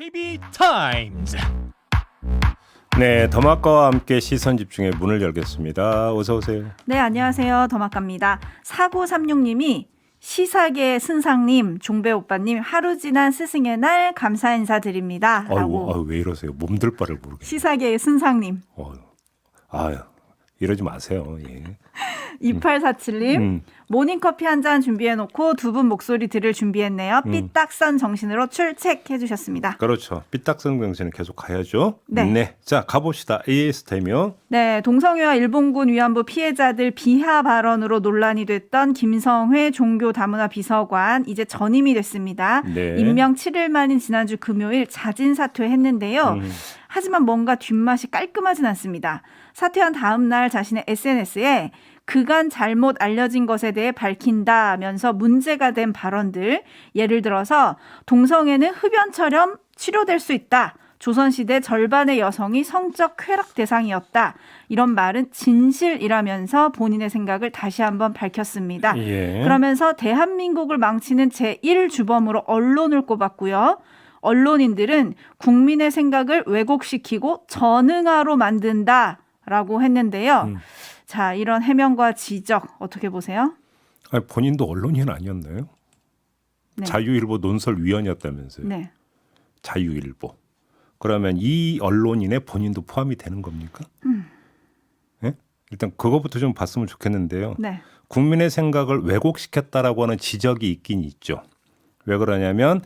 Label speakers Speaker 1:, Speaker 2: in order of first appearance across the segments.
Speaker 1: TV타임즈.
Speaker 2: 네, 더마카와 함께 시선 집중의 문을 열겠습니다. 어서 오세요.
Speaker 3: 네, 안녕하세요. 더마카입니다. 4936님이 시사계 승상님, 종배 오빠님 하루 지난 스승의 날 감사 인사드립니다. 라고.
Speaker 2: 아유, 왜 이러세요? 몸둘 바를 모르겠어요.
Speaker 3: 시사계의 승상님.
Speaker 2: 이러지 마세요. 예.
Speaker 3: 2847님 모닝커피 한 잔 준비해놓고 두 분 목소리 들을 준비했네요. 삐딱선 정신으로 출첵해 주셨습니다.
Speaker 2: 그렇죠. 삐딱선 정신은 계속 가야죠.
Speaker 3: 네.
Speaker 2: 자, 가봅시다. AS 태명.
Speaker 3: 네, 동성애와 일본군 위안부 피해자들 비하 발언으로 논란이 됐던 김성회 종교다문화 비서관 이제 전임이 됐습니다.
Speaker 2: 네.
Speaker 3: 임명 7일 만인 지난주 금요일 자진 사퇴했는데요. 하지만 뭔가 뒷맛이 깔끔하진 않습니다. 사퇴한 다음 날 자신의 SNS에 그간 잘못 알려진 것에 대해 밝힌다면서 문제가 된 발언들, 예를 들어서 동성애는 흡연처럼 치료될 수 있다. 조선시대 절반의 여성이 성적 쾌락 대상이었다. 이런 말은 진실이라면서 본인의 생각을 다시 한번 밝혔습니다.
Speaker 2: 예.
Speaker 3: 그러면서 대한민국을 망치는 제1주범으로 언론을 꼽았고요. 언론인들은 국민의 생각을 왜곡시키고 전응화로 만든다라고 했는데요. 자, 이런 해명과 지적 어떻게 보세요?
Speaker 2: 아니, 본인도 언론인 아니었나요?
Speaker 3: 네.
Speaker 2: 자유일보 논설위원이었다면서요.
Speaker 3: 네.
Speaker 2: 자유일보. 그러면 이 언론인에 본인도 포함이 되는 겁니까? 예? 일단 그거부터 좀 봤으면 좋겠는데요.
Speaker 3: 네.
Speaker 2: 국민의 생각을 왜곡시켰다라고 하는 지적이 있긴 있죠. 왜 그러냐면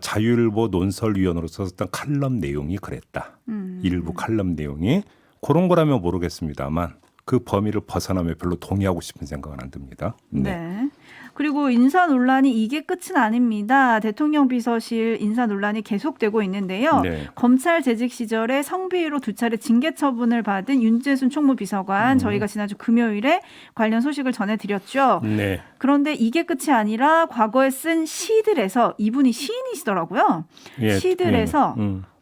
Speaker 2: 자유일보 논설위원으로서 썼던 칼럼 내용이 그랬다. 일부 칼럼 내용이 그런 거라면 모르겠습니다만 그 범위를 벗어나면 별로 동의하고 싶은 생각은 안 듭니다.
Speaker 3: 네. 그리고 인사 논란이 이게 끝은 아닙니다. 대통령 비서실 인사 논란이 계속되고 있는데요.
Speaker 2: 네.
Speaker 3: 검찰 재직 시절에 성비위로 2차례 징계 처분을 받은 윤재순 총무비서관 저희가 지난주 금요일에 관련 소식을 전해드렸죠.
Speaker 2: 네.
Speaker 3: 그런데 이게 끝이 아니라 과거에 쓴 시들에서 이분이 시인이시더라고요.
Speaker 2: 예,
Speaker 3: 시들에서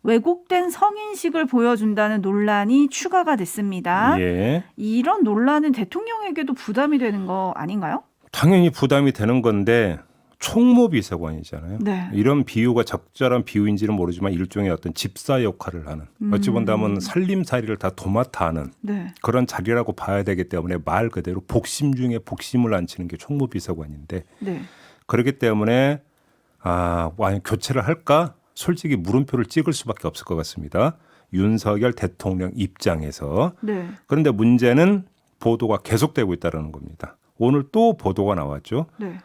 Speaker 3: 왜곡된 성인식을 보여준다는 논란이 추가가 됐습니다.
Speaker 2: 예.
Speaker 3: 이런 논란은 대통령에게도 부담이 되는 거 아닌가요?
Speaker 2: 당연히 부담이 되는 건데 총무비서관이잖아요.
Speaker 3: 네.
Speaker 2: 이런 비유가 적절한 비유인지는 모르지만 일종의 어떤 집사 역할을 하는 어찌 본다면 살림살이를 다 도맡아 하는
Speaker 3: 네.
Speaker 2: 그런 자리라고 봐야 되기 때문에 말 그대로 복심 중에 복심을 안치는 게 총무비서관인데
Speaker 3: 네.
Speaker 2: 그렇기 때문에 과연 교체를 할까? 솔직히 물음표를 찍을 수밖에 없을 것 같습니다. 윤석열 대통령 입장에서.
Speaker 3: 네.
Speaker 2: 그런데 문제는 보도가 계속되고 있다는 겁니다. 오늘 또 보도가 나왔죠.
Speaker 3: 네.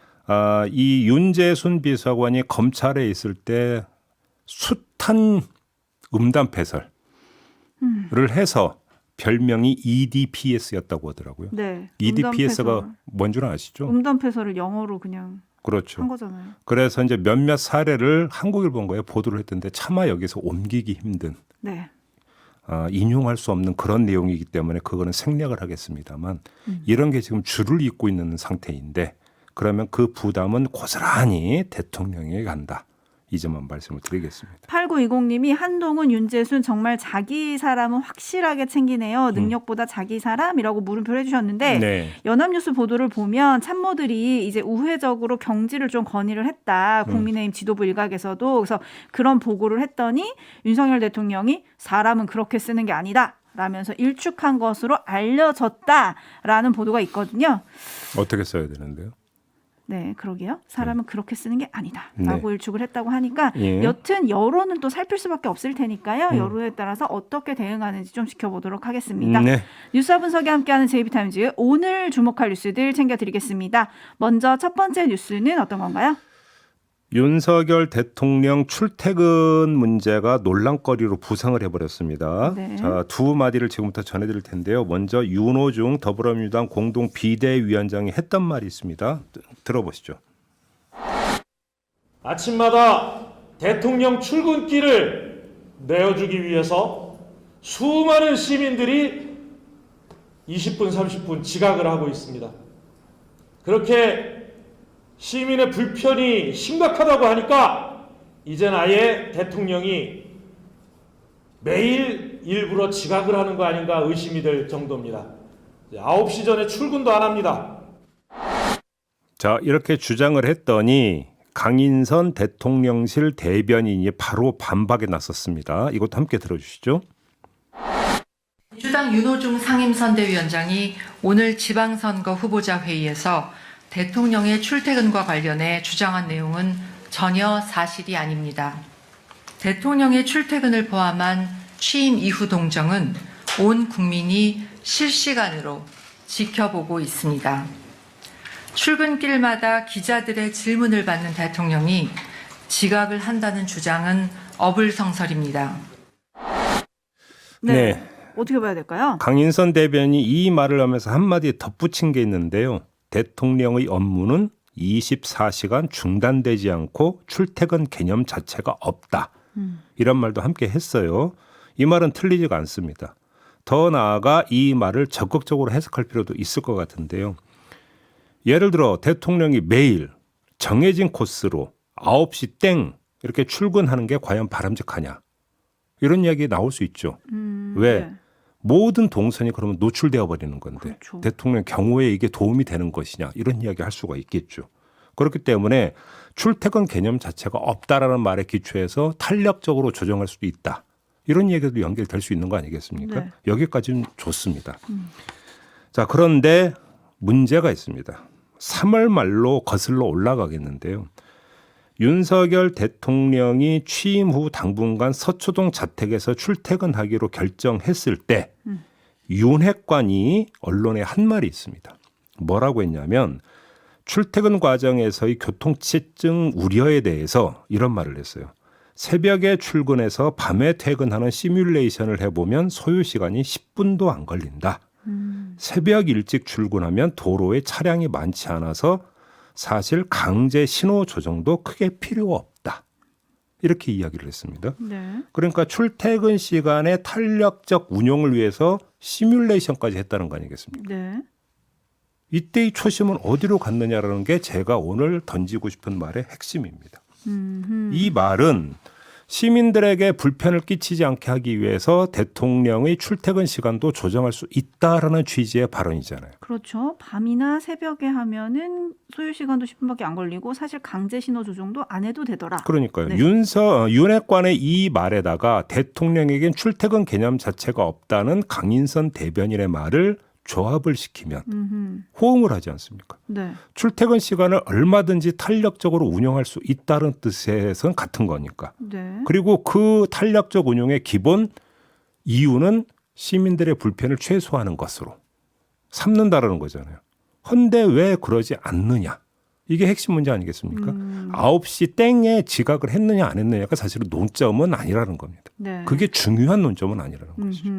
Speaker 2: 이 윤재순 비서관이 검찰에 있을 때 숱한 음담 패설을 해서 별명이 EDPS였다고 하더라고요.
Speaker 3: 네.
Speaker 2: EDPS가 뭔지는 아시죠?
Speaker 3: 음담 패설을 영어로 그냥
Speaker 2: 그렇죠.
Speaker 3: 한 거잖아요.
Speaker 2: 그래서 이제 몇몇 사례를 한국일보인가에 보도를 했던데 차마 여기서 옮기기 힘든
Speaker 3: 네.
Speaker 2: 인용할 수 없는 그런 내용이기 때문에 그거는 생략을 하겠습니다만 이런 게 지금 줄을 잇고 있는 상태인데 그러면 그 부담은 고스란히 대통령에게 간다. 이 점만 말씀을 드리겠습니다.
Speaker 3: 8920님이 한동훈, 윤재순 정말 자기 사람은 확실하게 챙기네요. 능력보다 자기 사람이라고 물음표를 해주셨는데
Speaker 2: 네.
Speaker 3: 연합뉴스 보도를 보면 참모들이 이제 우회적으로 경질을 좀 건의를 했다. 국민의힘 지도부 일각에서도. 그래서 그런 보고를 했더니 윤석열 대통령이 사람은 그렇게 쓰는 게 아니다. 라면서 일축한 것으로 알려졌다라는 보도가 있거든요.
Speaker 2: 어떻게 써야 되는데요?
Speaker 3: 네, 그러게요. 사람은 그렇게 쓰는 게 아니다라고
Speaker 2: 네.
Speaker 3: 일축을 했다고 하니까
Speaker 2: 예.
Speaker 3: 여튼 여론은 또 살필 수밖에 없을 테니까요. 여론에 따라서 어떻게 대응하는지 좀 지켜보도록 하겠습니다.
Speaker 2: 네.
Speaker 3: 뉴스와 분석이 함께하는 JB타임즈 오늘 주목할 뉴스들 챙겨드리겠습니다. 먼저 첫 번째 뉴스는 어떤 건가요?
Speaker 2: 윤석열 대통령 출퇴근 문제가 논란거리로 부상을 해버렸습니다.
Speaker 3: 네.
Speaker 2: 자, 두 마디를 지금부터 전해드릴 텐데요. 먼저 윤호중 더불어민주당 공동 비대위원장이 했던 말이 있습니다. 들어보시죠.
Speaker 4: 아침마다 대통령 출근길을 내어주기 위해서 수많은 시민들이 20분, 30분 지각을 하고 있습니다. 그렇게 시민의 불편이 심각하다고 하니까 이젠 아예 대통령이 매일 일부러 지각을 하는 거 아닌가 의심이 될 정도입니다. 9시 전에 출근도 안 합니다.
Speaker 2: 자, 이렇게 주장을 했더니 강인선 대통령실 대변인이 바로 반박에 나섰습니다. 이것도 함께 들어주시죠.
Speaker 1: 민주당 윤호중 상임선대위원장이 오늘 지방선거 후보자 회의에서 대통령의 출퇴근과 관련해 주장한 내용은 전혀 사실이 아닙니다. 대통령의 출퇴근을 포함한 취임 이후 동정은 온 국민이 실시간으로 지켜보고 있습니다. 출근길마다 기자들의 질문을 받는 대통령이 지각을 한다는 주장은 어불성설입니다.
Speaker 3: 네. 어떻게 봐야 될까요?
Speaker 2: 강인선 대변인이 이 말을 하면서 한마디 덧붙인 게 있는데요. 대통령의 업무는 24시간 중단되지 않고 출퇴근 개념 자체가 없다. 이런 말도 함께 했어요. 이 말은 틀리지가 않습니다. 더 나아가 이 말을 적극적으로 해석할 필요도 있을 것 같은데요. 예를 들어 대통령이 매일 정해진 코스로 9시 땡 이렇게 출근하는 게 과연 바람직하냐. 이런 이야기 나올 수 있죠. 왜?
Speaker 3: 네.
Speaker 2: 모든 동선이 그러면 노출되어 버리는 건데
Speaker 3: 그렇죠.
Speaker 2: 대통령 경우에 이게 도움이 되는 것이냐 이런 이야기 할 수가 있겠죠. 그렇기 때문에 출퇴근 개념 자체가 없다라는 말에 기초해서 탄력적으로 조정할 수도 있다. 이런 얘기도 연결될 수 있는 거 아니겠습니까?
Speaker 3: 네.
Speaker 2: 여기까지는 좋습니다. 자, 그런데 문제가 있습니다. 3월 말로 거슬러 올라가겠는데요. 윤석열 대통령이 취임 후 당분간 서초동 자택에서 출퇴근하기로 결정했을 때 윤핵관이 언론에 한 말이 있습니다. 뭐라고 했냐면 출퇴근 과정에서의 교통체증 우려에 대해서 이런 말을 했어요. 새벽에 출근해서 밤에 퇴근하는 시뮬레이션을 해보면 소요 시간이 10분도 안 걸린다. 새벽 일찍 출근하면 도로에 차량이 많지 않아서 사실 강제 신호 조정도 크게 필요 없다. 이렇게 이야기를 했습니다.
Speaker 3: 네.
Speaker 2: 그러니까 출퇴근 시간의 탄력적 운용을 위해서 시뮬레이션까지 했다는 거 아니겠습니까?
Speaker 3: 네.
Speaker 2: 이때의 초심은 어디로 갔느냐라는 게 제가 오늘 던지고 싶은 말의 핵심입니다. 이 말은 시민들에게 불편을 끼치지 않게 하기 위해서 대통령의 출퇴근 시간도 조정할 수 있다라는 취지의 발언이잖아요.
Speaker 3: 그렇죠. 밤이나 새벽에 하면은 소요 시간도 10분밖에 안 걸리고 사실 강제 신호 조정도 안 해도 되더라.
Speaker 2: 그러니까요.
Speaker 3: 네.
Speaker 2: 윤핵관의 이 말에다가 대통령에겐 출퇴근 개념 자체가 없다는 강인선 대변인의 말을 조합을 시키면 호응을 하지 않습니까?
Speaker 3: 네.
Speaker 2: 출퇴근 시간을 얼마든지 탄력적으로 운영할 수 있다는 뜻에선 같은 거니까.
Speaker 3: 네.
Speaker 2: 그리고 그 탄력적 운용의 기본 이유는 시민들의 불편을 최소화하는 것으로 삼는다라는 거잖아요. 헌데 왜 그러지 않느냐. 이게 핵심 문제 아니겠습니까? 9시 땡에 지각을 했느냐 안 했느냐가 사실은 논점은 아니라는 겁니다.
Speaker 3: 네.
Speaker 2: 그게 중요한 논점은 아니라는 것이죠.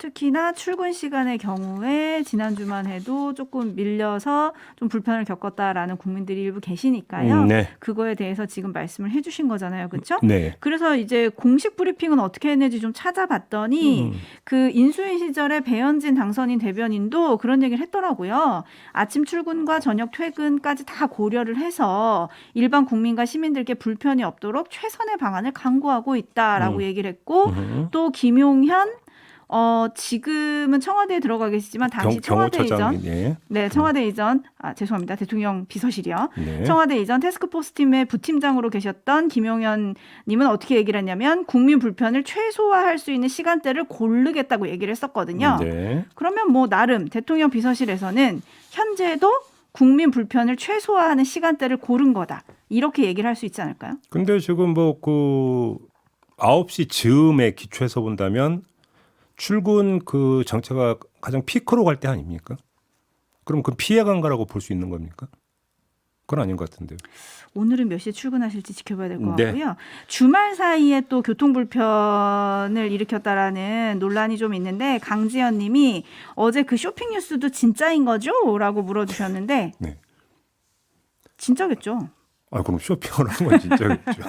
Speaker 3: 특히나 출근 시간의 경우에 지난주만 해도 조금 밀려서 좀 불편을 겪었다라는 국민들이 일부 계시니까요.
Speaker 2: 네.
Speaker 3: 그거에 대해서 지금 말씀을 해주신 거잖아요. 그렇죠?
Speaker 2: 네.
Speaker 3: 그래서 이제 공식 브리핑은 어떻게 했는지 좀 찾아봤더니 그 인수위 시절에 배현진 당선인 대변인도 그런 얘기를 했더라고요. 아침 출근과 저녁 퇴근까지 다 고려를 해서 일반 국민과 시민들께 불편이 없도록 최선의 방안을 강구하고 있다라고 얘기를 했고 또 김용현 지금은 청와대에 들어가 계시지만 당시 청와대 이전, 네, 청와대 이전, 죄송합니다. 대통령 비서실이요.
Speaker 2: 네.
Speaker 3: 청와대 이전 태스크포스 팀의 부팀장으로 계셨던 김용현 님은 어떻게 얘기를 했냐면 국민 불편을 최소화할 수 있는 시간대를 고르겠다고 얘기를 했었거든요.
Speaker 2: 네.
Speaker 3: 그러면 뭐 나름 대통령 비서실에서는 현재도 국민 불편을 최소화하는 시간대를 고른 거다. 이렇게 얘기를 할 수 있지 않을까요?
Speaker 2: 근데 지금 뭐 그 9시 즈음에 기초해서 본다면 출근 그 정체가 가장 피크로 갈 때 아닙니까? 그럼 그 피해간 거라고 볼 수 있는 겁니까? 그건 아닌 것 같은데요.
Speaker 3: 오늘은 몇 시에 출근하실지 지켜봐야 될 것
Speaker 2: 네.
Speaker 3: 같고요. 주말 사이에 또 교통불편을 일으켰다라는 논란이 좀 있는데 강지연 님이 어제 그 쇼핑 뉴스도 진짜인 거죠? 라고 물어주셨는데
Speaker 2: 네.
Speaker 3: 진짜겠죠.
Speaker 2: 그럼 쇼핑을 한 건 진짜겠죠.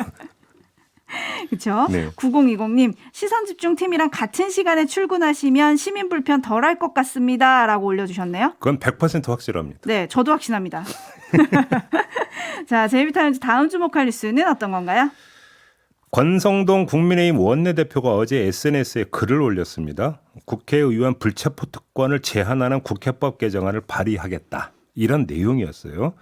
Speaker 3: 그렇죠?
Speaker 2: 네.
Speaker 3: 9020님 시선집중팀이랑 같은 시간에 출근하시면 시민 불편 덜할 것 같습니다. 라고 올려주셨네요.
Speaker 2: 그건 100% 확실합니다.
Speaker 3: 네, 저도 확신합니다. 자, 제이비타임즈 다음 주목할 뉴스는 어떤 건가요?
Speaker 2: 권성동 국민의힘 원내대표가 어제 SNS에 글을 올렸습니다. 국회의원 불체포 특권을 제한하는 국회법 개정안을 발의하겠다. 이런 내용이었어요.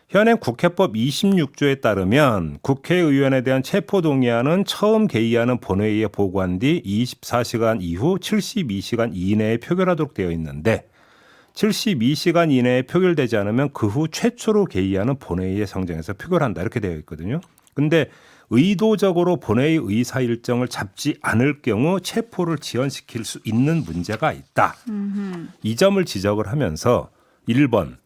Speaker 2: 현행 국회법 26조에 따르면 국회의원에 대한 체포동의안은 처음 개의하는 본회의에 보고한 뒤 24시간 이후 72시간 이내에 표결하도록 되어 있는데 72시간 이내에 표결되지 않으면 그 후 최초로 개의하는 본회의에 상정해서 표결한다 이렇게 되어 있거든요. 근데 의도적으로 본회의 의사 일정을 잡지 않을 경우 체포를 지연시킬 수 있는 문제가 있다. 이 점을 지적을 하면서 1번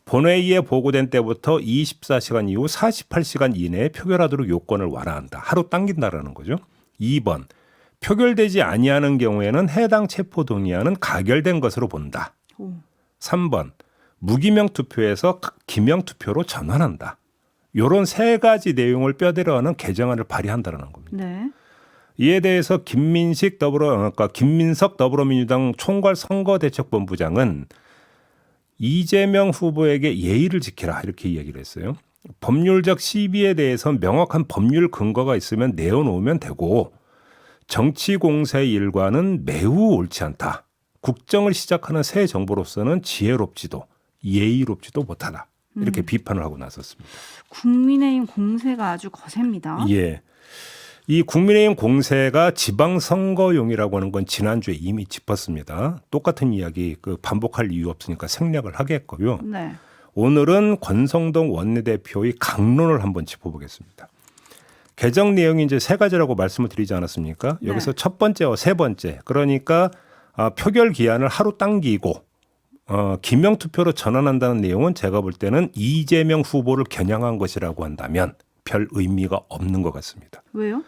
Speaker 2: 본회의에 보고된 때부터 24시간 이후 48시간 이내에 표결하도록 요건을 완화한다. 하루 당긴다라는 거죠. 2번 표결되지 아니하는 경우에는 해당 체포동의안은 가결된 것으로 본다. 3번 무기명 투표에서 기명 투표로 전환한다. 이런 세 가지 내용을 뼈대로하는 개정안을 발의한다는 겁니다.
Speaker 3: 네.
Speaker 2: 이에 대해서 김민석 더불어민주당 총괄 선거대책본부장은 이재명 후보에게 예의를 지키라 이렇게 이야기를 했어요. 법률적 시비에 대해서 명확한 법률 근거가 있으면 내어놓으면 되고 정치 공세의 일과는 매우 옳지 않다. 국정을 시작하는 새 정부로서는 지혜롭지도 예의롭지도 못하다. 이렇게 비판을 하고 나섰습니다.
Speaker 3: 국민의힘 공세가 아주 거셉니다.
Speaker 2: 예. 이 국민의힘 공세가 지방선거용이라고 하는 건 지난주에 이미 짚었습니다. 똑같은 이야기 반복할 이유 없으니까 생략을 하겠고요.
Speaker 3: 네.
Speaker 2: 오늘은 권성동 원내대표의 강론을 한번 짚어보겠습니다. 개정 내용이 이제 세 가지라고 말씀을 드리지 않았습니까? 여기서
Speaker 3: 네.
Speaker 2: 첫 번째와 세 번째. 그러니까 표결 기한을 하루 당기고 기명 투표로 전환한다는 내용은 제가 볼 때는 이재명 후보를 겨냥한 것이라고 한다면 별 의미가 없는 것 같습니다.
Speaker 3: 왜요?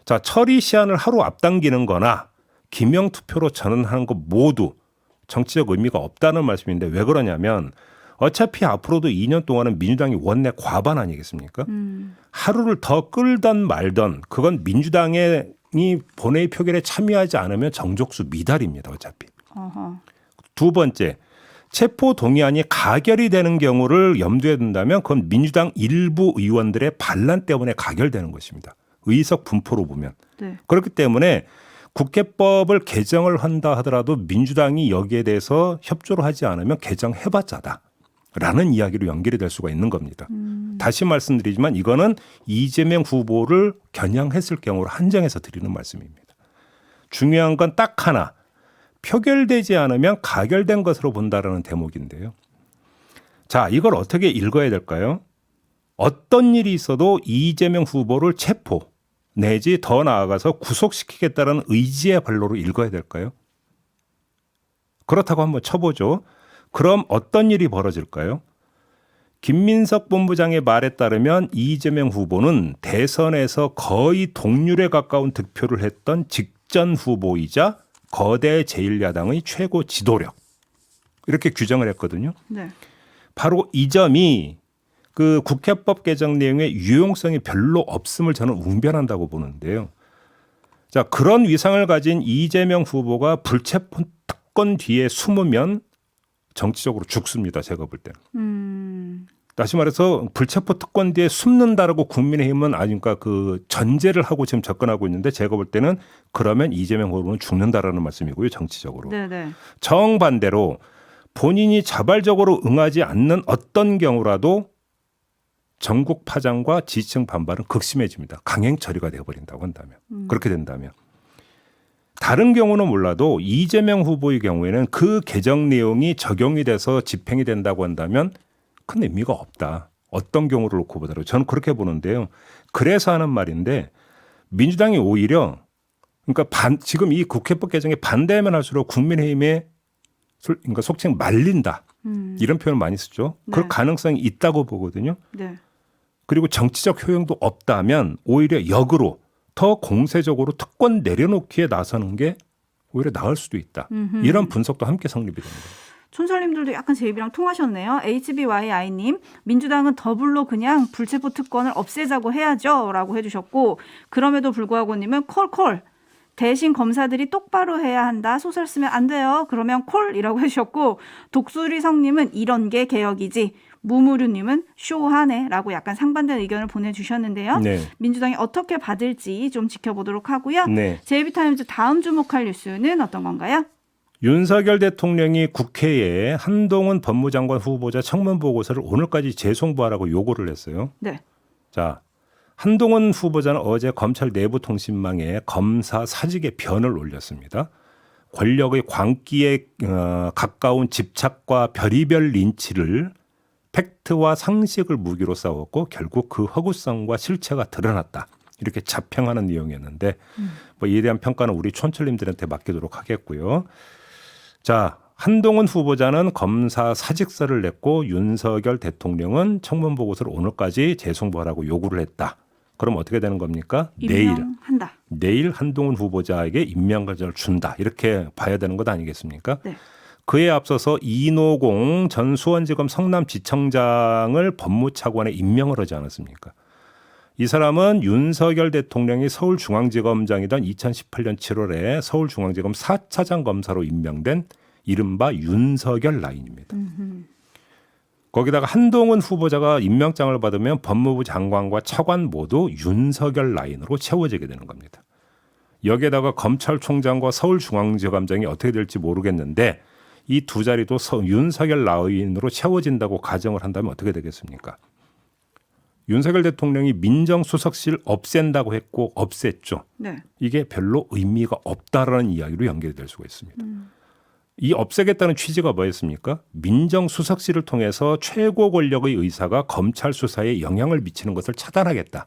Speaker 2: 자, 처리 시한을 하루 앞당기는 거나 기명 투표로 전환하는 것 모두 정치적 의미가 없다는 말씀인데 왜 그러냐면 어차피 앞으로도 2년 동안은 민주당이 원내 과반 아니겠습니까? 하루를 더 끌던 말던 그건 민주당이 본회의 표결에 참여하지 않으면 정족수 미달입니다. 어차피.
Speaker 3: 어허.
Speaker 2: 두 번째, 체포 동의안이 가결이 되는 경우를 염두에 둔다면 그건 민주당 일부 의원들의 반란 때문에 가결되는 것입니다. 의석 분포로 보면.
Speaker 3: 네.
Speaker 2: 그렇기 때문에 국회법을 개정을 한다 하더라도 민주당이 여기에 대해서 협조를 하지 않으면 개정해봤자다라는 이야기로 연결이 될 수가 있는 겁니다. 다시 말씀드리지만 이거는 이재명 후보를 겨냥했을 경우로 한정해서 드리는 말씀입니다. 중요한 건 딱 하나. 표결되지 않으면 가결된 것으로 본다라는 대목인데요. 자, 이걸 어떻게 읽어야 될까요? 어떤 일이 있어도 이재명 후보를 체포 내지 더 나아가서 구속시키겠다는 의지의 발로로 읽어야 될까요? 그렇다고 한번 쳐보죠. 그럼 어떤 일이 벌어질까요? 김민석 본부장의 말에 따르면 이재명 후보는 대선에서 거의 동률에 가까운 득표를 했던 직전 후보이자 거대 제1야당의 최고 지도력 이렇게 규정을 했거든요.
Speaker 3: 네.
Speaker 2: 바로 이 점이 그 국회법 개정 내용의 유용성이 별로 없음을 저는 웅변한다고 보는데요. 자, 그런 위상을 가진 이재명 후보가 불체포 특권 뒤에 숨으면 정치적으로 죽습니다. 제가 볼 때는. 다시 말해서 불체포 특권 뒤에 숨는다라고 국민의힘은 그러니까 그 전제를 하고 지금 접근하고 있는데 제가 볼 때는 그러면 이재명 후보는 죽는다라는 말씀이고요. 정치적으로.
Speaker 3: 네네.
Speaker 2: 정반대로 본인이 자발적으로 응하지 않는 어떤 경우라도 전국 파장과 지지층 반발은 극심해집니다. 강행 처리가 되어버린다고 한다면. 그렇게 된다면. 다른 경우는 몰라도 이재명 후보의 경우에는 그 개정 내용이 적용이 돼서 집행이 된다고 한다면 큰 의미가 없다. 어떤 경우를 놓고 보더라도 저는 그렇게 보는데요. 그래서 하는 말인데 민주당이 오히려 그러니까 지금 이 국회법 개정에 반대하면 할수록 국민의힘에 그러니까 속칭 말린다. 이런 표현을 많이 쓰죠.
Speaker 3: 네.
Speaker 2: 그럴 가능성이 있다고 보거든요.
Speaker 3: 네.
Speaker 2: 그리고 정치적 효용도 없다면 오히려 역으로 더 공세적으로 특권 내려놓기에 나서는 게 오히려 나을 수도 있다. 이런 분석도 함께 성립이 됩니다.
Speaker 3: 촌철님들도 약간 제 입이랑 통하셨네요. HBYI님, 민주당은 더블로 그냥 불체포 특권을 없애자고 해야죠 라고 해주셨고, 그럼에도 불구하고님은 콜 대신 검사들이 똑바로 해야 한다. 소설 쓰면 안 돼요. 그러면 콜이라고 해주셨고, 독수리성님은 이런 게 개혁이지. 무무류님은 쇼하네 라고 약간 상반된 의견을 보내주셨는데요.
Speaker 2: 네.
Speaker 3: 민주당이 어떻게 받을지 좀 지켜보도록 하고요.
Speaker 2: 네.
Speaker 3: 제이비타임즈 다음 주목할 뉴스는 어떤 건가요?
Speaker 2: 윤석열 대통령이 국회에 한동훈 법무장관 후보자 청문 보고서를 오늘까지 재송부하라고 요구를 했어요.
Speaker 3: 네.
Speaker 2: 자, 한동훈 후보자는 어제 검찰 내부통신망에 검사 사직의 변을 올렸습니다. 권력의 광기에 가까운 집착과 별의별 린치를 팩트와 상식을 무기로 싸웠고 결국 그 허구성과 실체가 드러났다. 이렇게 자평하는 내용이었는데 뭐 이에 대한 평가는 우리 촌철님들한테 맡기도록 하겠고요. 자, 한동훈 후보자는 검사 사직서를 냈고 윤석열 대통령은 청문 보고서를 오늘까지 재송부하라고 요구를 했다. 그럼 어떻게 되는 겁니까?
Speaker 3: 임명한다.
Speaker 2: 내일 한동훈 후보자에게 임명권을 준다. 이렇게 봐야 되는 것 아니겠습니까?
Speaker 3: 네.
Speaker 2: 그에 앞서서 이노공 전 수원지검 성남지청장을 법무차관에 임명을 하지 않았습니까? 이 사람은 윤석열 대통령이 서울중앙지검장이던 2018년 7월에 서울중앙지검 4차장 검사로 임명된 이른바 윤석열 라인입니다. 거기다가 한동훈 후보자가 임명장을 받으면 법무부 장관과 차관 모두 윤석열 라인으로 채워지게 되는 겁니다. 여기에다가 검찰총장과 서울중앙지검장이 어떻게 될지 모르겠는데 이 두 자리도 윤석열 라인으로 채워진다고 가정을 한다면 어떻게 되겠습니까? 윤석열 대통령이 민정수석실 없앤다고 했고 없앴죠.
Speaker 3: 네.
Speaker 2: 이게 별로 의미가 없다라는 이야기로 연결될 수가 있습니다. 이 없애겠다는 취지가 뭐였습니까? 민정수석실을 통해서 최고 권력의 의사가 검찰 수사에 영향을 미치는 것을 차단하겠다.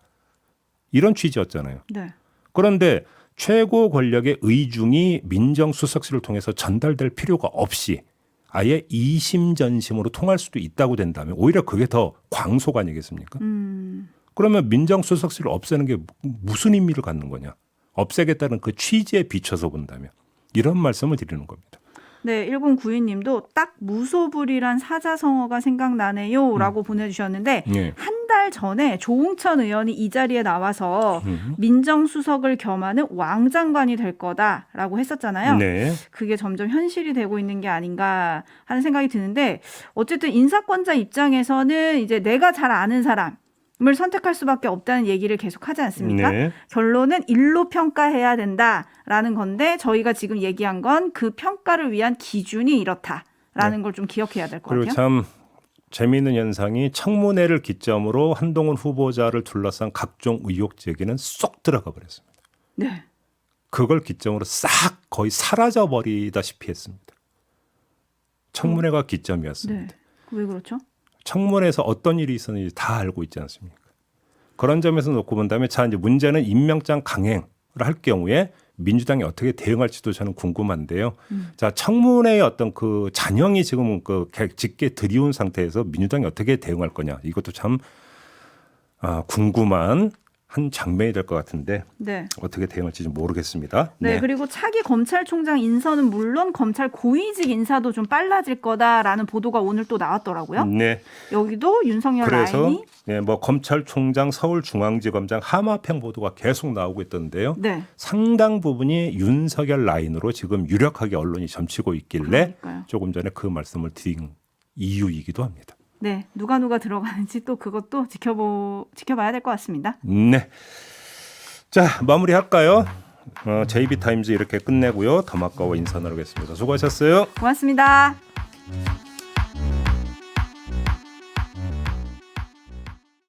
Speaker 2: 이런 취지였잖아요.
Speaker 3: 네.
Speaker 2: 그런데 최고 권력의 의중이 민정수석실을 통해서 전달될 필요가 없이 아예 이심전심으로 통할 수도 있다고 된다면 오히려 그게 더 광속 아니겠습니까? 그러면 민정수석실을 없애는 게 무슨 의미를 갖는 거냐? 없애겠다는 그 취지에 비춰서 본다면 이런 말씀을 드리는 겁니다.
Speaker 3: 네, 1092님도 딱 무소불위란 사자성어가 생각나네요 라고 보내주셨는데
Speaker 2: 예.
Speaker 3: 한 달 전에 조홍천 의원이 이 자리에 나와서 민정수석을 겸하는 왕장관이 될 거다라고 했었잖아요.
Speaker 2: 네.
Speaker 3: 그게 점점 현실이 되고 있는 게 아닌가 하는 생각이 드는데 어쨌든 인사권자 입장에서는 이제 내가 잘 아는 사람을 선택할 수밖에 없다는 얘기를 계속 하지 않습니까?
Speaker 2: 네.
Speaker 3: 결론은 일로 평가해야 된다라는 건데 저희가 지금 얘기한 건 그 평가를 위한 기준이 이렇다라는 걸 좀 기억해야 될 것
Speaker 2: 그리고
Speaker 3: 같아요.
Speaker 2: 참 재미있는 현상이 청문회를 기점으로 한동훈 후보자를 둘러싼 각종 의혹 제기는 쏙 들어가 버렸습니다.
Speaker 3: 네.
Speaker 2: 그걸 기점으로 싹 거의 사라져 버리다시피 했습니다. 청문회가 기점이었습니다.
Speaker 3: 네. 왜 그렇죠?
Speaker 2: 청문회에서 어떤 일이 있었는지 다 알고 있지 않습니까? 그런 점에서 놓고 본다면 자 이제 문제는 임명장 강행을 할 경우에 민주당이 어떻게 대응할지도 저는 궁금한데요. 자 청문회의 어떤 그 잔영이 지금 그 짙게 들이운 상태에서 민주당이 어떻게 대응할 거냐 이것도 참 궁금한 한 장면이 될 것 같은데
Speaker 3: 네.
Speaker 2: 어떻게 대응할지 좀 모르겠습니다.
Speaker 3: 네, 그리고 차기 검찰총장 인선은 물론 검찰 고위직 인사도 좀 빨라질 거다라는 보도가 오늘 또 나왔더라고요.
Speaker 2: 네.
Speaker 3: 여기도 윤석열
Speaker 2: 그래서
Speaker 3: 라인이
Speaker 2: 네, 뭐 검찰총장, 서울중앙지검장 하마평 보도가 계속 나오고 있던데요.
Speaker 3: 네.
Speaker 2: 상당 부분이 윤석열 라인으로 지금 유력하게 언론이 점치고 있길래
Speaker 3: 그러니까요.
Speaker 2: 조금 전에 그 말씀을 드린 이유이기도 합니다.
Speaker 3: 네, 누가 들어가는지 또 그것도 지켜봐야 될 것 같습니다.
Speaker 2: 네. 자, 마무리할까요? JB타임즈 이렇게 끝내고요. 더마카와 인사 나누겠습니다. 수고하셨어요.
Speaker 3: 고맙습니다.